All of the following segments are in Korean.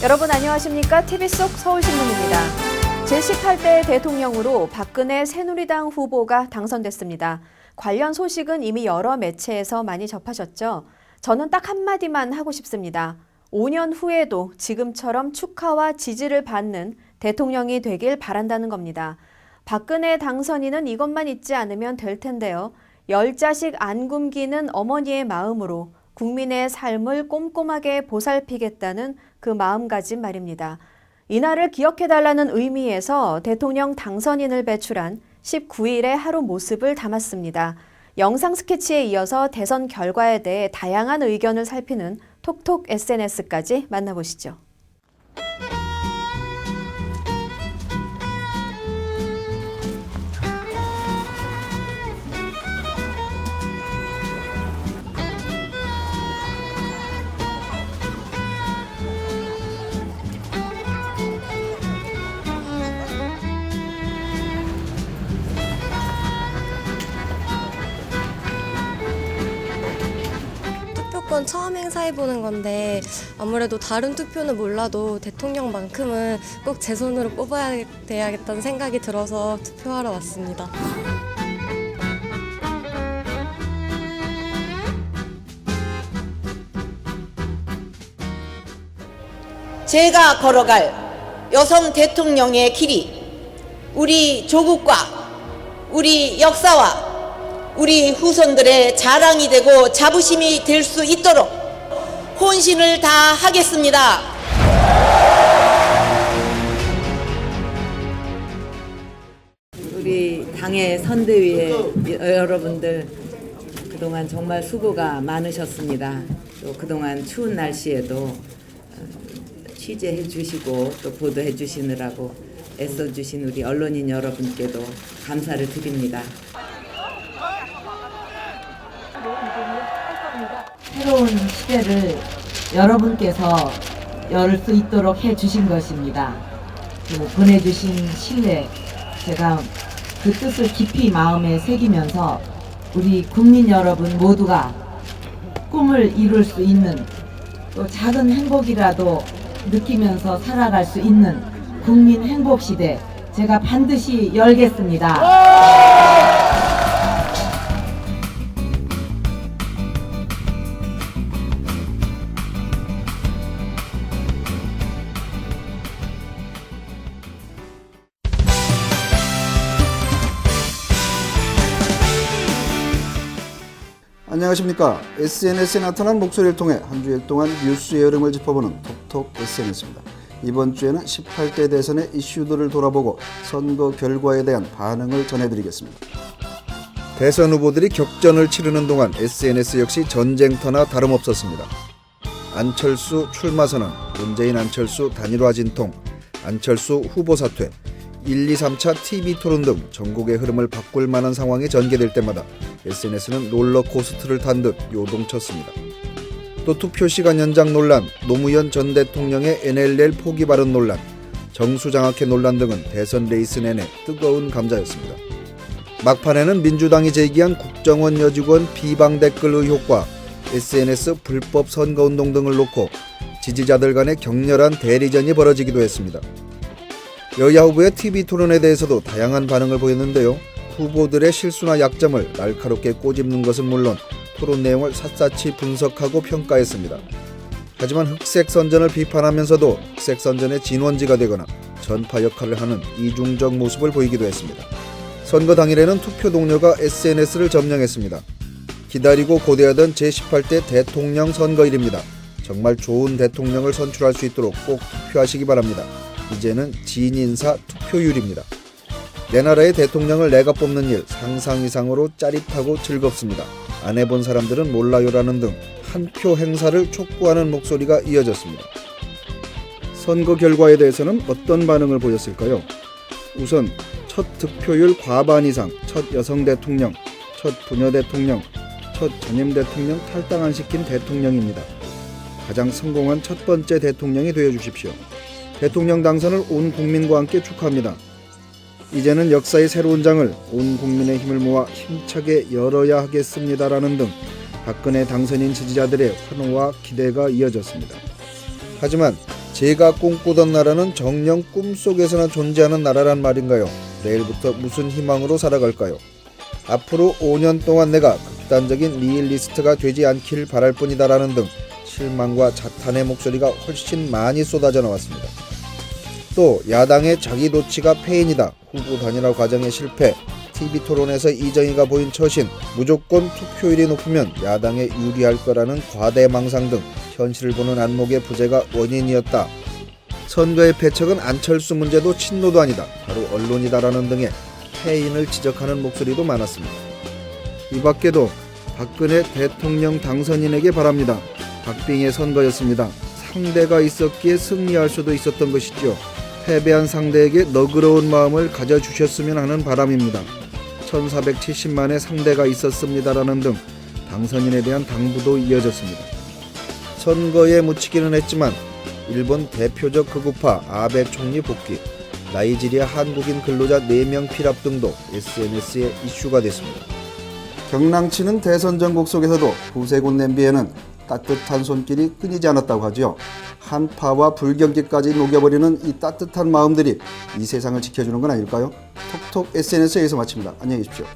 여러분 안녕하십니까? TV 속 서울신문입니다. 제18대 대통령으로 박근혜 새누리당 후보가 당선됐습니다. 관련 소식은 이미 여러 매체에서 많이 접하셨죠? 저는 딱 한마디만 하고 싶습니다. 5년 후에도 지금처럼 축하와 지지를 받는 대통령이 되길 바란다는 겁니다. 박근혜 당선인은 이것만 잊지 않으면 될 텐데요. 10자식 안 굶기는 어머니의 마음으로 국민의 삶을 꼼꼼하게 보살피겠다는 그 마음가짐 말입니다. 이날을 기억해달라는 의미에서 대통령 당선인을 배출한 19일의 하루 모습을 담았습니다. 영상 스케치에 이어서 대선 결과에 대해 다양한 의견을 살피는 톡톡 SNS까지 만나보시죠. 투표권 처음 행사해보는 건데 아무래도 다른 투표는 몰라도 대통령만큼은 꼭 제 손으로 뽑아야 돼야겠다는 생각이 들어서 투표하러 왔습니다. 제가 걸어갈 여성 대통령의 길이 우리 조국과 우리 역사와 우리 후손들의 자랑이 되고 자부심이 될 수 있도록 혼신을 다하겠습니다. 우리 당의 선대위의 여러분들 그동안 정말 수고가 많으셨습니다. 또 그동안 추운 날씨에도 취재해 주시고 또 보도해 주시느라고 애써 주신 우리 언론인 여러분께도 감사를 드립니다. 새로운 시대를 여러분께서 열 수 있도록 해주신 것입니다. 보내주신 신뢰, 제가 그 뜻을 깊이 마음에 새기면서 우리 국민 여러분 모두가 꿈을 이룰 수 있는 또 작은 행복이라도 느끼면서 살아갈 수 있는 국민 행복 시대 제가 반드시 열겠습니다. 안녕하십니까. SNS에 나타난 목소리를 통해 한 주일 동안 뉴스의 흐름을 짚어보는 톡톡 SNS입니다. 이번 주에는 18대 대선의 이슈들을 돌아보고 선거 결과에 대한 반응을 전해드리겠습니다. 대선 후보들이 격전을 치르는 동안 SNS 역시 전쟁터나 다름없었습니다. 안철수 출마 선언, 문재인 안철수 단일화 진통, 안철수 후보 사퇴, 1, 2, 3차 TV토론 등 전국의 흐름을 바꿀 만한 상황이 전개될 때마다 SNS는 롤러코스터를 탄 듯 요동쳤습니다. 또 투표 시간 연장 논란, 노무현 전 대통령의 NLL 포기 발언 논란, 정수장학회 논란 등은 대선 레이스 내내 뜨거운 감자였습니다. 막판에는 민주당이 제기한 국정원 여직원 비방 댓글 의혹과 SNS 불법 선거운동 등을 놓고 지지자들 간의 격렬한 대리전이 벌어지기도 했습니다. 여야 후보의 TV토론에 대해서도 다양한 반응을 보였는데요. 후보들의 실수나 약점을 날카롭게 꼬집는 것은 물론 토론 내용을 샅샅이 분석하고 평가했습니다. 하지만 흑색 선전을 비판하면서도 흑색 선전의 진원지가 되거나 전파 역할을 하는 이중적 모습을 보이기도 했습니다. 선거 당일에는 투표 동료가 SNS를 점령했습니다. 기다리고 고대하던 제18대 대통령 선거일입니다. 정말 좋은 대통령을 선출할 수 있도록 꼭 투표하시기 바랍니다. 이제는 진인사 투표율입니다. 내 나라의 대통령을 내가 뽑는 일 상상 이상으로 짜릿하고 즐겁습니다. 안 해본 사람들은 몰라요라는 등 한 표 행사를 촉구하는 목소리가 이어졌습니다. 선거 결과에 대해서는 어떤 반응을 보였을까요? 우선 첫 득표율 과반 이상, 첫 여성 대통령, 첫 부녀 대통령, 첫 전임 대통령 탈당 안 시킨 대통령입니다. 가장 성공한 첫 번째 대통령이 되어주십시오. 대통령 당선을 온 국민과 함께 축하합니다. 이제는 역사의 새로운 장을 온 국민의 힘을 모아 힘차게 열어야 하겠습니다라는 등 박근혜 당선인 지지자들의 환호와 기대가 이어졌습니다. 하지만 제가 꿈꾸던 나라는 정녕 꿈속에서나 존재하는 나라란 말인가요? 내일부터 무슨 희망으로 살아갈까요? 앞으로 5년 동안 내가 극단적인 니힐리스트가 되지 않길 바랄 뿐이다라는 등 실망과 자탄의 목소리가 훨씬 많이 쏟아져 나왔습니다. 또 야당의 자기도취가 패인이다, 후보 단일화 과정의 실패, TV토론에서 이정희가 보인 처신, 무조건 투표율이 높으면 야당에 유리할 거라는 과대망상 등 현실을 보는 안목의 부재가 원인이었다. 선거의 패착은 안철수 문제도 친노도 아니다, 바로 언론이다라는 등의 패인을 지적하는 목소리도 많았습니다. 이 밖에도 박근혜 대통령 당선인에게 바랍니다. 박빙의 선거였습니다. 상대가 있었기에 승리할 수도 있었던 것이죠. 패배한 상대에게 너그러운 마음을 가져주셨으면 하는 바람입니다. 1470만의 상대가 있었습니다라는 등 당선인에 대한 당부도 이어졌습니다. 선거에 묻히기는 했지만 일본 대표적 극우파 아베 총리 복귀, 나이지리아 한국인 근로자 4명 피랍 등도 SNS에 이슈가 됐습니다. 경랑치는 대선 전국 속에서도 부세군 냄비에는 따뜻한 손길이 끊이지 않았다고 하죠. 한파와 불경기까지 녹여버리는 이 따뜻한 마음들이 이 세상을 지켜주는 건 아닐까요? 톡톡 SNS에서 마칩니다. 안녕히 계십시오.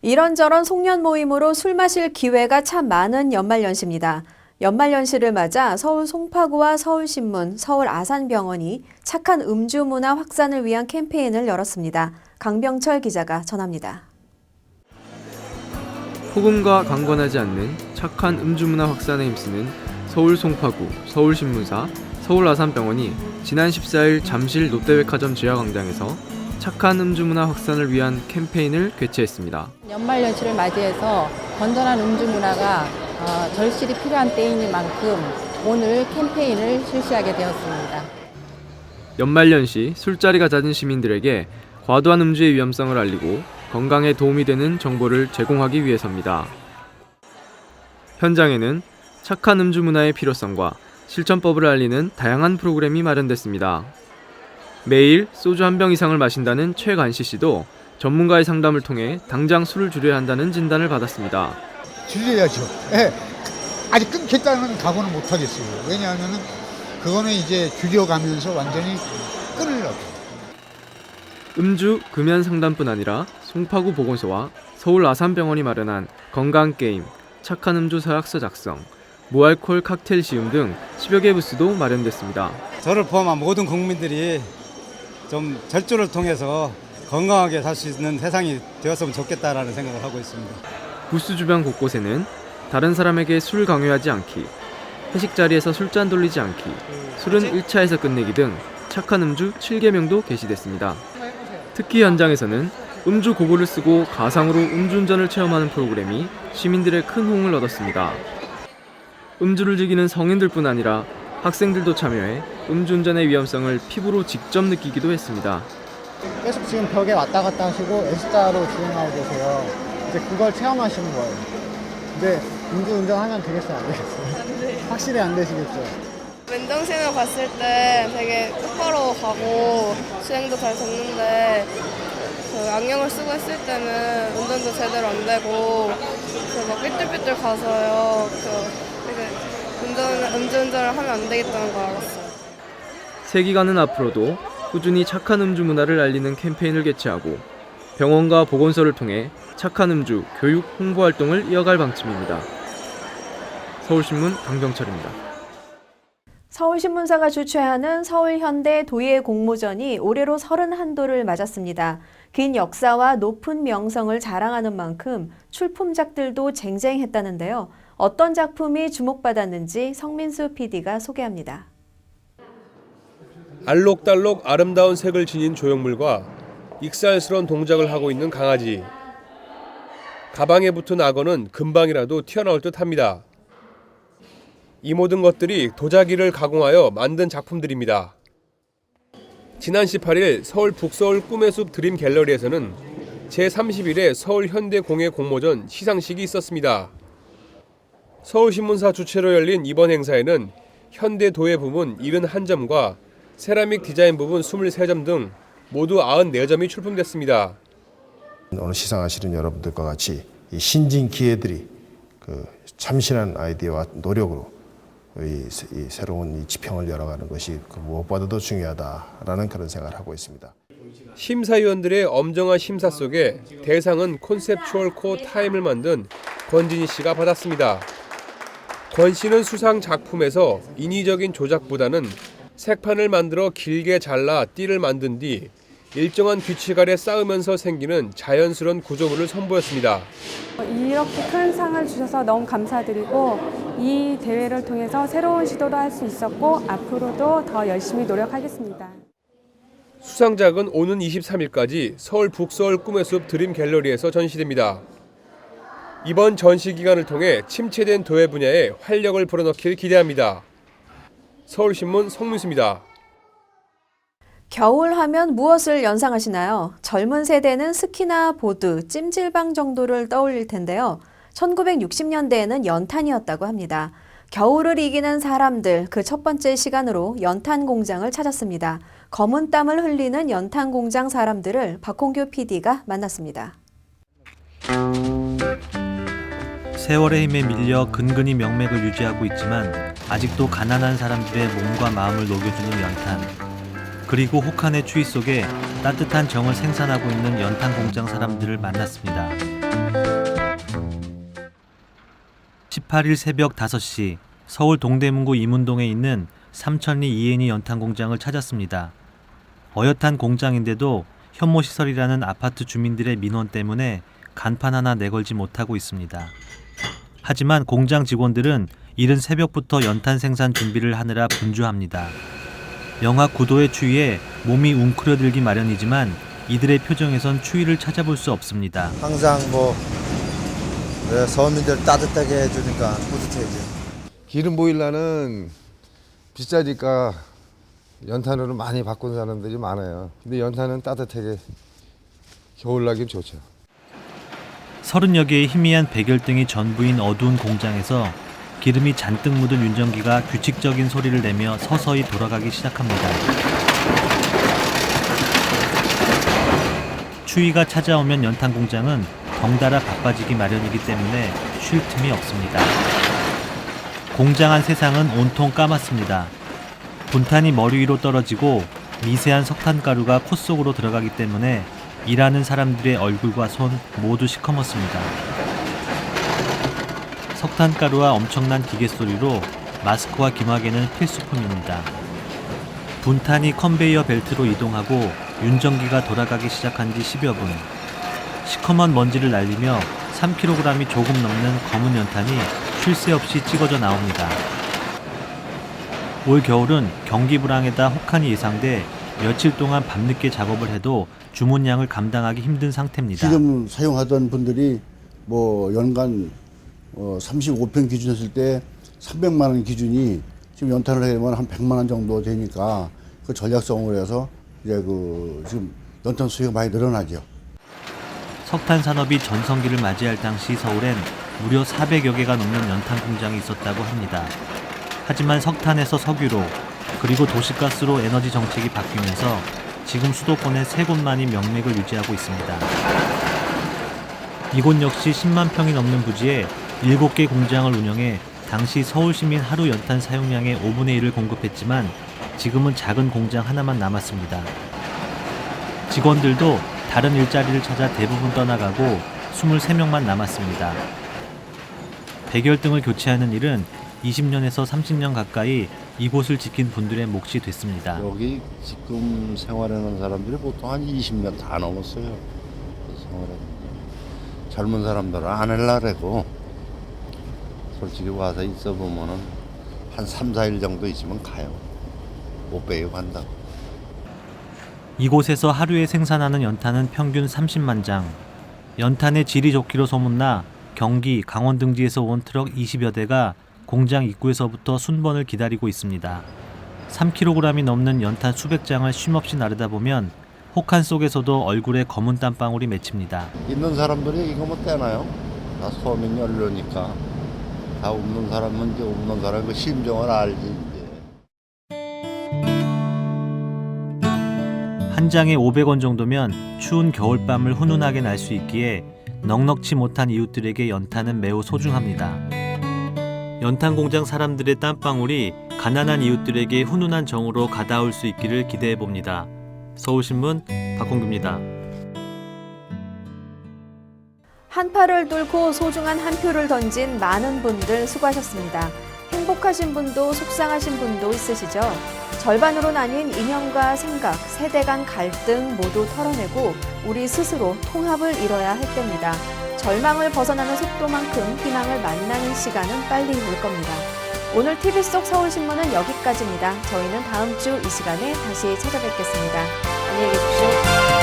이런저런 송년 모임으로 술 마실 기회가 참 많은 연말연시입니다. 연말연시를 맞아 서울 송파구와 서울신문, 서울 아산병원이 착한 음주 문화 확산을 위한 캠페인을 열었습니다. 강병철 기자가 전합니다. 폭음과 강권하지 않는 착한 음주문화 확산에 힘쓰는 서울 송파구, 서울신문사, 서울 아산병원이 지난 14일 잠실 롯데백화점 지하광장에서 착한 음주문화 확산을 위한 캠페인을 개최했습니다. 연말연시를 맞이해서 건전한 음주문화가 절실히 필요한 때인 만큼 오늘 캠페인을 실시하게 되었습니다. 연말연시 술자리가 잦은 시민들에게 과도한 음주의 위험성을 알리고 건강에 도움이 되는 정보를 제공하기 위해서입니다. 현장에는 착한 음주 문화의 필요성과 실천법을 알리는 다양한 프로그램이 마련됐습니다. 매일 소주 한 병 이상을 마신다는 최간시 씨도 전문가의 상담을 통해 당장 술을 줄여야 한다는 진단을 받았습니다. 줄여야죠. 예. 아직 끊겠다는 각오는 못 하겠어요. 왜냐하면은 그거는 이제 줄여가면서 완전히 끊으려고. 음주 금연 상담뿐 아니라 송파구 보건소와 서울 아산병원이 마련한 건강게임, 착한 음주 서약서 작성, 무알콜 칵테일 시음 등 10여 개 부스도 마련됐습니다. 저를 포함한 모든 국민들이 좀 절주를 통해서 건강하게 살 수 있는 세상이 되었으면 좋겠다라는 생각을 하고 있습니다. 부스 주변 곳곳에는 다른 사람에게 술 강요하지 않기, 회식 자리에서 술잔 돌리지 않기, 술은 1차에서 끝내기 등 착한 음주 7계명도 게시됐습니다. 특히 현장에서는 음주 고글을 쓰고 가상으로 음주운전을 체험하는 프로그램이 시민들의 큰 호응을 얻었습니다. 음주를 즐기는 성인들뿐 아니라 학생들도 참여해 음주운전의 위험성을 피부로 직접 느끼기도 했습니다. 계속 지금 벽에 왔다 갔다 하시고 S자로 진행하고 계세요. 이제 그걸 체험하시는 거예요. 근데 음주운전하면 되겠어요, 안 되겠어요? 확실히 안 되시겠죠? 맨정신으로 갔을 때 되게 똑바로 가고 주행도 잘 됐는데 그 안경을 쓰고 했을 때는 운전도 제대로 안 되고 막 삐뚤삐뚤 가서요. 되게 음주운전을 하면 안 되겠다는 걸 알았어요. 새 기간은 앞으로도 꾸준히 착한 음주 문화를 알리는 캠페인을 개최하고 병원과 보건소를 통해 착한 음주 교육 홍보 활동을 이어갈 방침입니다. 서울신문 강병철입니다. 서울신문사가 주최하는 서울현대 도예 공모전이 올해로 31도를 맞았습니다. 긴 역사와 높은 명성을 자랑하는 만큼 출품작들도 쟁쟁했다는데요. 어떤 작품이 주목받았는지 성민수 PD가 소개합니다. 알록달록 아름다운 색을 지닌 조형물과 익살스러운 동작을 하고 있는 강아지. 가방에 붙은 악어는 금방이라도 튀어나올 듯합니다. 이 모든 것들이 도자기를 가공하여 만든 작품들입니다. 지난 18일 서울 북서울 꿈의 숲 드림 갤러리에서는 제31회 서울 현대 공예 공모전 시상식이 있었습니다. 서울신문사 주최로 열린 이번 행사에는 현대 도예 부문 71점과 세라믹 디자인 부분 23점 등 모두 94점이 출품됐습니다. 오늘 시상하시는 여러분들과 같이 이 신진 기회들이 참신한 아이디어와 노력으로 이 새로운 이 지평을 열어가는 것이 무엇보다도 중요하다라는 그런 생각을 하고 있습니다. 심사위원들의 엄정한 심사 속에 대상은 콘셉추얼 코어 타임을 만든 권진희 씨가 받았습니다. 권 씨는 수상 작품에서 인위적인 조작보다는 색판을 만들어 길게 잘라 띠를 만든 뒤 일정한 규칙 아래 쌓으면서 생기는 자연스러운 구조물을 선보였습니다. 이렇게 큰 상을 주셔서 너무 감사드리고 이 대회를 통해서 새로운 시도도 할 수 있었고 앞으로도 더 열심히 노력하겠습니다. 수상작은 오는 23일까지 서울 북서울 꿈의 숲 드림 갤러리에서 전시됩니다. 이번 전시 기간을 통해 침체된 도예 분야에 활력을 불어넣길 기대합니다. 서울신문 송민수입니다. 겨울 하면 무엇을 연상하시나요? 젊은 세대는 스키나 보드, 찜질방 정도를 떠올릴 텐데요. 1960년대에는 연탄이었다고 합니다. 겨울을 이기는 사람들, 그 첫 번째 시간으로 연탄 공장을 찾았습니다. 검은 땀을 흘리는 연탄 공장 사람들을 박홍규 PD가 만났습니다. 세월의 힘에 밀려 근근히 명맥을 유지하고 있지만 아직도 가난한 사람들의 몸과 마음을 녹여주는 연탄. 그리고 혹한의 추위 속에 따뜻한 정을 생산하고 있는 연탄 공장 사람들을 만났습니다. 18일 새벽 5시 서울 동대문구 이문동에 있는 삼천리 이엔이 연탄 공장을 찾았습니다. 어엿한 공장인데도 현모시설이라는 아파트 주민들의 민원 때문에 간판 하나 내걸지 못하고 있습니다. 하지만 공장 직원들은 이른 새벽부터 연탄 생산 준비를 하느라 분주합니다. 영하 9도의 추위에 몸이 웅크려들기 마련이지만 이들의 표정에선 추위를 찾아볼 수 없습니다. 항상 서민들 따뜻하게 해주니까 뿌듯해져. 기름 보일러는 비싸니까 연탄으로 많이 바꾼 사람들이 많아요. 근데 연탄은 따뜻하게 겨울나긴 좋죠. 30여 개의 희미한 백열등이 전부인 어두운 공장에서 기름이 잔뜩 묻은 윤전기가 규칙적인 소리를 내며 서서히 돌아가기 시작합니다. 추위가 찾아오면 연탄 공장은 덩달아 바빠지기 마련이기 때문에 쉴 틈이 없습니다. 공장 안 세상은 온통 까맣습니다. 분탄이 머리 위로 떨어지고 미세한 석탄가루가 코 속으로 들어가기 때문에 일하는 사람들의 얼굴과 손 모두 시커멓습니다. 석탄가루와 엄청난 기계 소리로 마스크와 기마개는 필수품입니다. 분탄이 컨베이어 벨트로 이동하고 윤전기가 돌아가기 시작한 지 10여 분. 시커먼 먼지를 날리며 3kg이 조금 넘는 검은 연탄이 쉴 새 없이 찍어져 나옵니다. 올 겨울은 경기 불황에다 혹한이 예상돼 며칠 동안 밤늦게 작업을 해도 주문량을 감당하기 힘든 상태입니다. 지금 사용하던 분들이 연간 35평 기준했을 때 300만 원 기준이 지금 연탄을 하려면 한 100만 원 정도 되니까 그 전략성으로 해서 이제 지금 연탄 수요가 많이 늘어나죠. 석탄 산업이 전성기를 맞이할 당시 서울엔 무려 400여 개가 넘는 연탄 공장이 있었다고 합니다. 하지만 석탄에서 석유로 그리고 도시가스로 에너지 정책이 바뀌면서 지금 수도권에 3곳만이 명맥을 유지하고 있습니다. 이곳 역시 10만 평이 넘는 부지에 7개 공장을 운영해 당시 서울시민 하루 연탄 사용량의 5분의 1을 공급했지만 지금은 작은 공장 하나만 남았습니다. 직원들도 다른 일자리를 찾아 대부분 떠나가고 23명만 남았습니다. 백열등을 교체하는 일은 20년에서 30년 가까이 이곳을 지킨 분들의 몫이 됐습니다. 여기 지금 생활하는 사람들이 보통 한 20년 다 넘었어요. 젊은 사람들은 안 할라고 솔직히 와서 있어 보면은 한 3, 4일 정도 있으면 가요. 못 빼고 간다고. 이곳에서 하루에 생산하는 연탄은 평균 30만 장. 연탄의 질이 좋기로 소문나 경기, 강원 등지에서 온 트럭 20여 대가 공장 입구에서부터 순번을 기다리고 있습니다. 3kg이 넘는 연탄 수백 장을 쉼없이 나르다 보면 혹한 속에서도 얼굴에 검은 땀방울이 맺힙니다. 있는 사람들이 이거 못 떼나요? 다 소민이 열려니까. 다 없는 사람은 이제 없는 사람 그 심정을 알지. 한 장에 500원 정도면 추운 겨울밤을 훈훈하게 날 수 있기에 넉넉지 못한 이웃들에게 연탄은 매우 소중합니다. 연탄 공장 사람들의 땀방울이 가난한 이웃들에게 훈훈한 정으로 가닿을 수 있기를 기대해 봅니다. 서울신문 박홍규입니다. 한파를 뚫고 소중한 한 표를 던진 많은 분들 수고하셨습니다. 행복하신 분도 속상하신 분도 있으시죠? 절반으로 나뉜 이념과 생각, 세대 간 갈등 모두 털어내고 우리 스스로 통합을 이뤄야 할 때입니다. 절망을 벗어나는 속도만큼 희망을 만나는 시간은 빨리 올 겁니다. 오늘 TV 속 서울신문은 여기까지입니다. 저희는 다음 주 이 시간에 다시 찾아뵙겠습니다. 안녕히 계십시오.